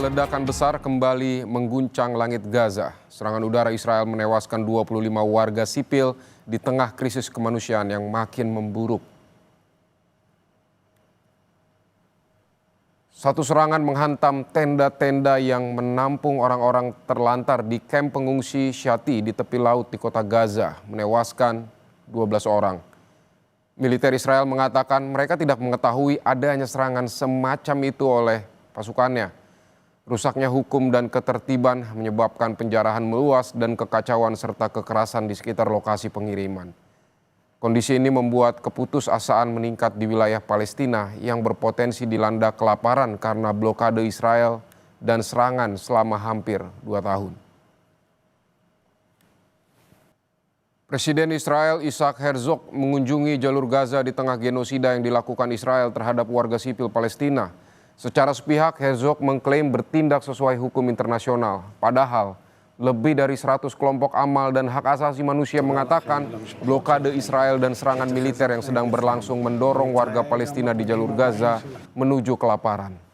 Ledakan besar kembali mengguncang langit Gaza. Serangan udara Israel menewaskan 25 warga sipil di tengah krisis kemanusiaan yang makin memburuk. Satu serangan menghantam tenda-tenda yang menampung orang-orang terlantar di kamp pengungsi Shati di tepi laut di kota Gaza, menewaskan 12 orang. Militer Israel mengatakan mereka tidak mengetahui adanya serangan semacam itu oleh pasukannya. Rusaknya hukum dan ketertiban menyebabkan penjarahan meluas dan kekacauan serta kekerasan di sekitar lokasi pengiriman. Kondisi ini membuat keputusasaan meningkat di wilayah Palestina yang berpotensi dilanda kelaparan karena blokade Israel dan serangan selama hampir 2 tahun. Presiden Israel Isaac Herzog mengunjungi jalur Gaza di tengah genosida yang dilakukan Israel terhadap warga sipil Palestina. Secara sepihak, Herzog mengklaim bertindak sesuai hukum internasional. Padahal, lebih dari 100 kelompok amal dan hak asasi manusia mengatakan blokade Israel dan serangan militer yang sedang berlangsung mendorong warga Palestina di jalur Gaza menuju kelaparan.